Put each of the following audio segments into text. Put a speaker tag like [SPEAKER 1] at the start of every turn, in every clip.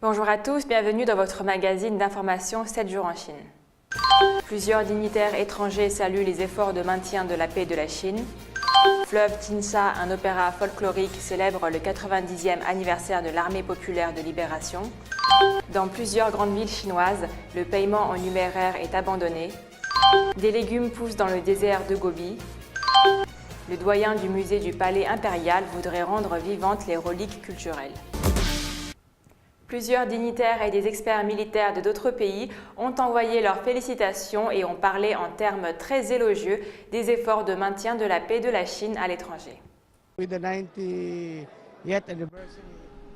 [SPEAKER 1] Bonjour à tous, bienvenue dans votre magazine d'information 7 jours en Chine. Plusieurs dignitaires étrangers saluent les efforts de maintien de la paix de la Chine. Fleuve Tinsha, un opéra folklorique, célèbre le 90e anniversaire de l'Armée populaire de libération. Dans plusieurs grandes villes chinoises, le paiement en numéraire est abandonné. Des légumes poussent dans le désert de Gobi. Le doyen du musée du Palais impérial voudrait rendre vivantes les reliques culturelles. Plusieurs dignitaires et des experts militaires de d'autres pays ont envoyé leurs félicitations et ont parlé en termes très élogieux des efforts de maintien de la paix de la Chine à l'étranger.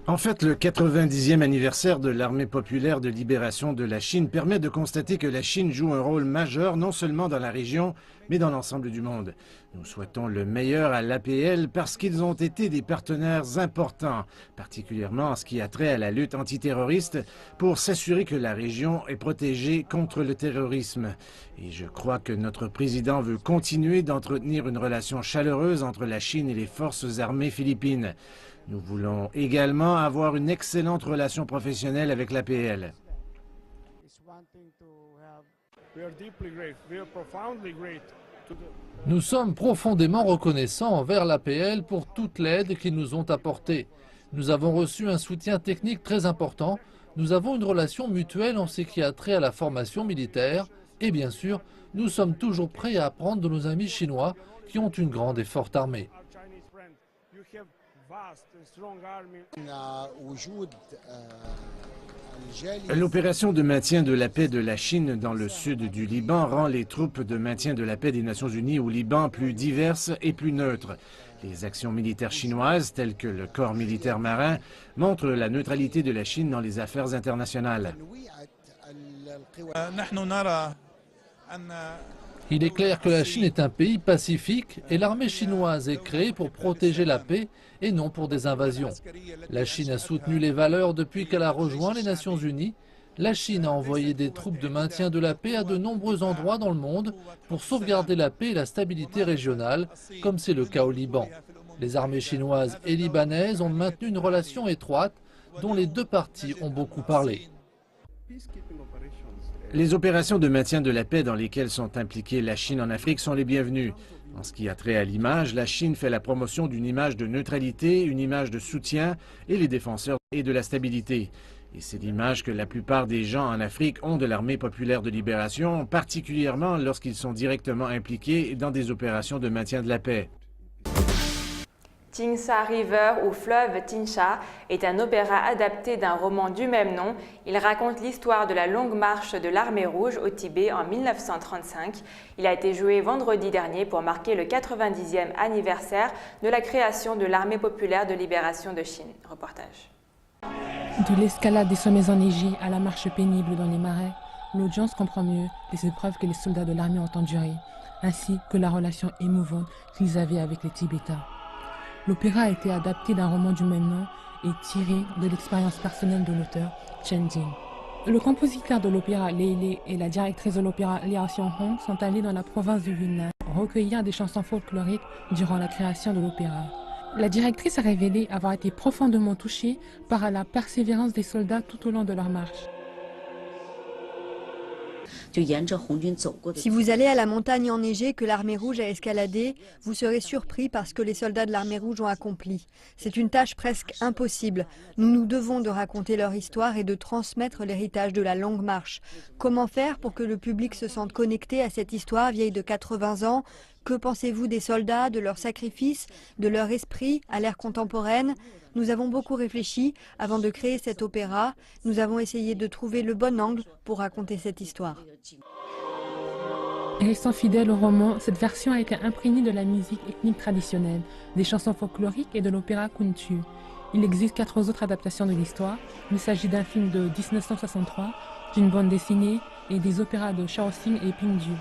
[SPEAKER 2] En fait, le 90e anniversaire de l'Armée populaire de libération de la Chine permet de constater que la Chine joue un rôle majeur non seulement dans la région, mais dans l'ensemble du monde. Nous souhaitons le meilleur à l'APL parce qu'ils ont été des partenaires importants, particulièrement en ce qui a trait à la lutte antiterroriste, pour s'assurer que la région est protégée contre le terrorisme. Et je crois que notre président veut continuer d'entretenir une relation chaleureuse entre la Chine et les forces armées philippines. Nous voulons également avoir une excellente relation professionnelle avec l'APL.
[SPEAKER 3] Nous sommes profondément reconnaissants envers l'APL pour toute l'aide qu'ils nous ont apportée. Nous avons reçu un soutien technique très important. Nous avons une relation mutuelle en ce qui a trait à la formation militaire. Et bien sûr, nous sommes toujours prêts à apprendre de nos amis chinois qui ont une grande et forte armée.
[SPEAKER 2] L'opération de maintien de la paix de la Chine dans le sud du Liban rend les troupes de maintien de la paix des Nations Unies au Liban plus diverses et plus neutres. Les actions militaires chinoises, telles que le corps militaire marin, montrent la neutralité de la Chine dans les affaires internationales.
[SPEAKER 3] Il est clair que la Chine est un pays pacifique et l'armée chinoise est créée pour protéger la paix et non pour des invasions. La Chine a soutenu les valeurs depuis qu'elle a rejoint les Nations Unies. La Chine a envoyé des troupes de maintien de la paix à de nombreux endroits dans le monde pour sauvegarder la paix et la stabilité régionale, comme c'est le cas au Liban. Les armées chinoises et libanaises ont maintenu une relation étroite dont les deux parties ont beaucoup parlé.
[SPEAKER 2] Les opérations de maintien de la paix dans lesquelles sont impliquées la Chine en Afrique sont les bienvenues. En ce qui a trait à l'image, la Chine fait la promotion d'une image de neutralité, une image de soutien et les défenseurs et de la stabilité. Et c'est l'image que la plupart des gens en Afrique ont de l'Armée populaire de libération, particulièrement lorsqu'ils sont directement impliqués dans des opérations de maintien de la paix.
[SPEAKER 1] Tinsha River ou Fleuve Tinsha est un opéra adapté d'un roman du même nom. Il raconte l'histoire de la longue marche de l'Armée rouge au Tibet en 1935. Il a été joué vendredi dernier pour marquer le 90e anniversaire de la création de l'Armée populaire de libération de Chine. Reportage.
[SPEAKER 4] De l'escalade des sommets enneigés à la marche pénible dans les marais, l'audience comprend mieux les épreuves que les soldats de l'armée ont endurées, ainsi que la relation émouvante qu'ils avaient avec les Tibétains. L'opéra a été adapté d'un roman du même nom et tiré de l'expérience personnelle de l'auteur, Chen Jing. Le compositeur de l'opéra, Lei Lei, et la directrice de l'opéra, Liao Xianghong, sont allés dans la province du Yunnan recueillir des chansons folkloriques durant la création de l'opéra. La directrice a révélé avoir été profondément touchée par la persévérance des soldats tout au long de leur marche.
[SPEAKER 5] Si vous allez à la montagne enneigée que l'armée rouge a escaladée, vous serez surpris par ce que les soldats de l'armée rouge ont accompli. C'est une tâche presque impossible. Nous nous devons de raconter leur histoire et de transmettre l'héritage de la longue marche. Comment faire pour que le public se sente connecté à cette histoire vieille de 80 ans ? Que pensez-vous des soldats, de leur sacrifice, de leur esprit à l'ère contemporaine ? Nous avons beaucoup réfléchi avant de créer cet opéra. Nous avons essayé de trouver le bon angle pour raconter cette histoire.
[SPEAKER 4] Restant fidèle au roman, cette version a été imprégnée de la musique ethnique traditionnelle, des chansons folkloriques et de l'opéra kuntu. Il existe 4 autres adaptations de l'histoire. Il s'agit d'un film de 1963, d'une bande dessinée et des opéras de Shaoxing et Pingju.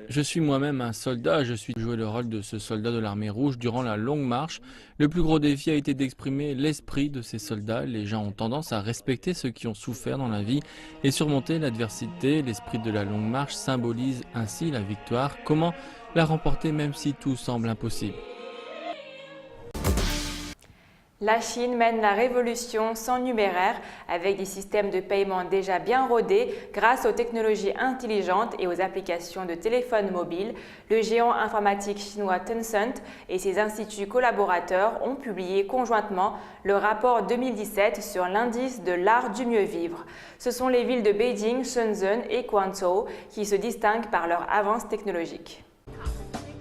[SPEAKER 6] Je suis moi-même un soldat, je suis joué le rôle de ce soldat de l'armée rouge durant la longue marche. Le plus gros défi a été d'exprimer l'esprit de ces soldats. Les gens ont tendance à respecter ceux qui ont souffert dans la vie et surmonter l'adversité. L'esprit de la longue marche symbolise ainsi la victoire. Comment la remporter même si tout semble impossible?
[SPEAKER 1] La Chine mène la révolution sans numéraire avec des systèmes de paiement déjà bien rodés grâce aux technologies intelligentes et aux applications de téléphone mobile. Le géant informatique chinois Tencent et ses instituts collaborateurs ont publié conjointement le rapport 2017 sur l'indice de l'art du mieux vivre. Ce sont les villes de Beijing, Shenzhen et Guangzhou qui se distinguent par leur avance technologique.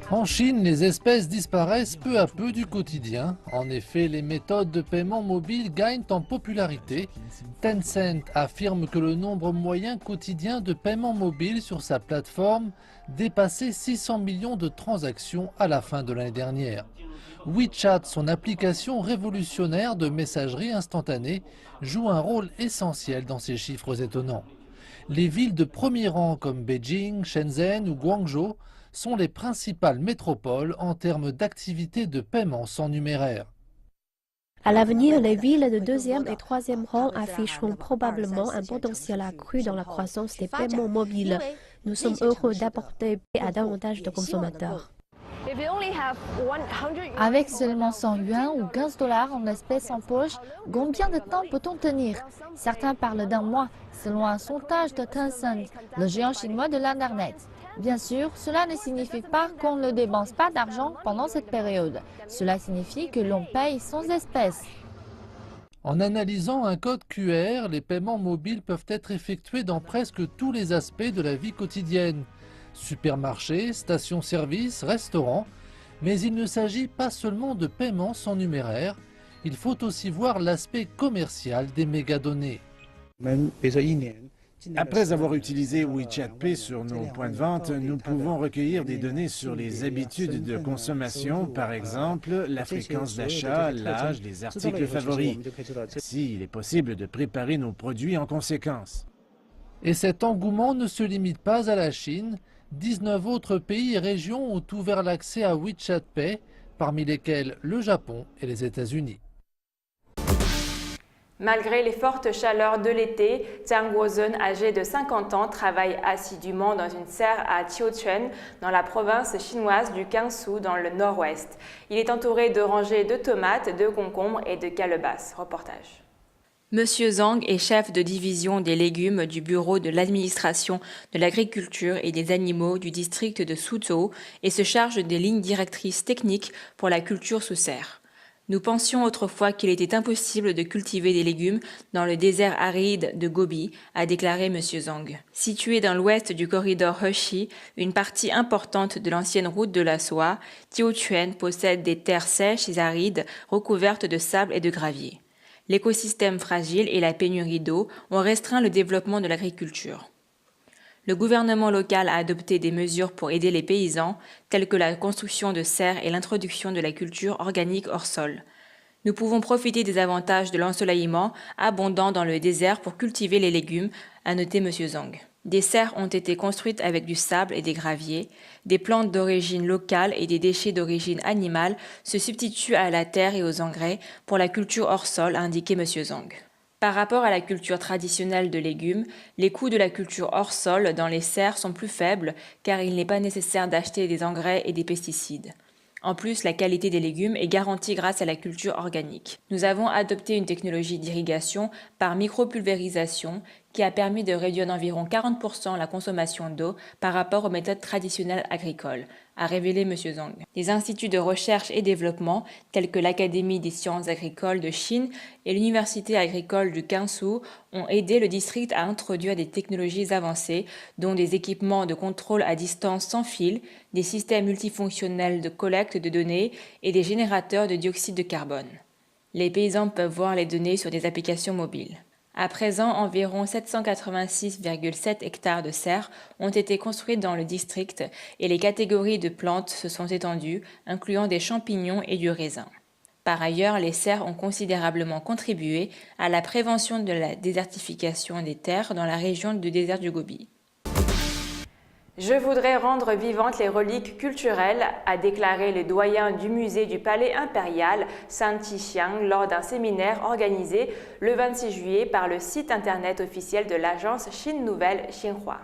[SPEAKER 3] En Chine, les espèces disparaissent peu à peu du quotidien. En effet, les méthodes de paiement mobile gagnent en popularité. Tencent affirme que le nombre moyen quotidien de paiements mobiles sur sa plateforme dépassait 600 millions de transactions à la fin de l'année dernière. WeChat, son application révolutionnaire de messagerie instantanée, joue un rôle essentiel dans ces chiffres étonnants. Les villes de premier rang comme Beijing, Shenzhen ou Guangzhou sont les principales métropoles en termes d'activités de paiement sans numéraire.
[SPEAKER 7] À l'avenir, les villes de deuxième et troisième rang afficheront probablement un potentiel accru dans la croissance des paiements mobiles. Nous sommes heureux d'apporter à davantage de consommateurs.
[SPEAKER 8] Avec seulement 100 yuan ou 15 $ en espèces en poche, combien de temps peut-on tenir? Certains parlent d'un mois, selon un sondage de Tencent, le géant chinois de l'Internet. Bien sûr, cela ne signifie pas qu'on ne dépense pas d'argent pendant cette période. Cela signifie que l'on paye sans espèces.
[SPEAKER 3] En analysant un code QR, les paiements mobiles peuvent être effectués dans presque tous les aspects de la vie quotidienne. Supermarchés, stations-service, restaurants. Mais il ne s'agit pas seulement de paiements sans numéraire. Il faut aussi voir l'aspect commercial des mégadonnées.
[SPEAKER 2] Après avoir utilisé WeChat Pay sur nos points de vente, nous pouvons recueillir des données sur les habitudes de consommation, par exemple la fréquence d'achat, l'âge, les articles favoris. Ainsi, il est possible de préparer nos produits en conséquence.
[SPEAKER 3] Et cet engouement ne se limite pas à la Chine. 19 autres pays et régions ont ouvert l'accès à WeChat Pay, parmi lesquels le Japon et les États-Unis.
[SPEAKER 1] Malgré les fortes chaleurs de l'été, Zhang Guozhen, âgé de 50 ans, travaille assidûment dans une serre à Jiuquan, dans la province chinoise du Gansu, dans le nord-ouest. Il est entouré de rangées de tomates, de concombres et de calebasses. Reportage. Monsieur Zhang est chef de division des légumes du bureau de l'administration de l'agriculture et des animaux du district de Suzhou et se charge des lignes directrices techniques pour la culture sous serre. Nous pensions autrefois qu'il était impossible de cultiver des légumes dans le désert aride de Gobi, a déclaré M. Zhang. Situé dans l'ouest du corridor Heshi, une partie importante de l'ancienne route de la soie, Jiuquan possède des terres sèches et arides recouvertes de sable et de gravier. L'écosystème fragile et la pénurie d'eau ont restreint le développement de l'agriculture. Le gouvernement local a adopté des mesures pour aider les paysans, telles que la construction de serres et l'introduction de la culture organique hors sol. Nous pouvons profiter des avantages de l'ensoleillement abondant dans le désert pour cultiver les légumes, a noté M. Zhang. Des serres ont été construites avec du sable et des graviers. Des plantes d'origine locale et des déchets d'origine animale se substituent à la terre et aux engrais pour la culture hors sol, a indiqué M. Zhang. Par rapport à la culture traditionnelle de légumes, les coûts de la culture hors sol dans les serres sont plus faibles car il n'est pas nécessaire d'acheter des engrais et des pesticides. En plus, la qualité des légumes est garantie grâce à la culture organique. Nous avons adopté une technologie d'irrigation par micropulvérisation qui a permis de réduire d'environ 40% la consommation d'eau par rapport aux méthodes traditionnelles agricoles, a révélé M. Zhang. Des instituts de recherche et développement tels que l'Académie des sciences agricoles de Chine et l'Université agricole du Gansu ont aidé le district à introduire des technologies avancées, dont des équipements de contrôle à distance sans fil, des systèmes multifonctionnels de collecte de données et des générateurs de dioxyde de carbone. Les paysans peuvent voir les données sur des applications mobiles. À présent, environ 786,7 hectares de serres ont été construites dans le district et les catégories de plantes se sont étendues, incluant des champignons et du raisin. Par ailleurs, les serres ont considérablement contribué à la prévention de la désertification des terres dans la région du désert du Gobi. Je voudrais rendre vivantes les reliques culturelles, a déclaré le doyen du musée du Palais impérial, San Qixiang, lors d'un séminaire organisé le 26 juillet par le site internet officiel de l'agence Chine Nouvelle Xinhua.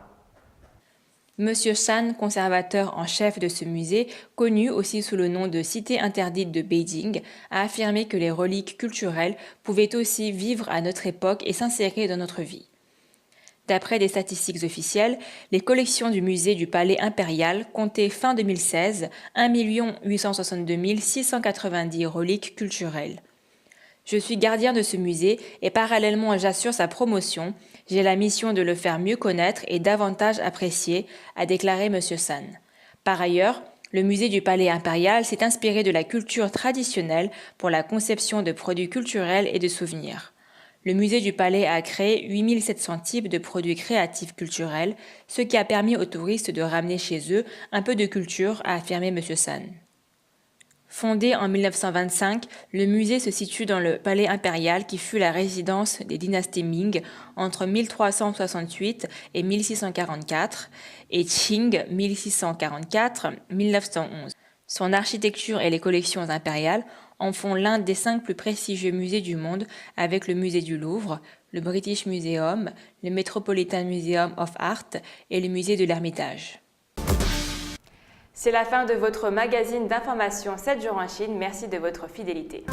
[SPEAKER 1] Monsieur San, conservateur en chef de ce musée, connu aussi sous le nom de Cité interdite de Beijing, a affirmé que les reliques culturelles pouvaient aussi vivre à notre époque et s'insérer dans notre vie. D'après des statistiques officielles, les collections du musée du Palais impérial comptaient fin 2016 1 862 690 reliques culturelles. Je suis gardien de ce musée et parallèlement j'assure sa promotion. J'ai la mission de le faire mieux connaître et davantage apprécier, a déclaré M. San. Par ailleurs, le musée du Palais impérial s'est inspiré de la culture traditionnelle pour la conception de produits culturels et de souvenirs. Le musée du Palais a créé 8700 types de produits créatifs culturels, ce qui a permis aux touristes de ramener chez eux un peu de culture, a affirmé M. San. Fondé en 1925, le musée se situe dans le Palais impérial qui fut la résidence des dynasties Ming entre 1368 et 1644 et Qing 1644-1911. Son architecture et les collections impériales en font l'un des 5 plus prestigieux musées du monde avec le musée du Louvre, le British Museum, le Metropolitan Museum of Art et le musée de l'Ermitage. C'est la fin de votre magazine d'information 7 jours en Chine. Merci de votre fidélité.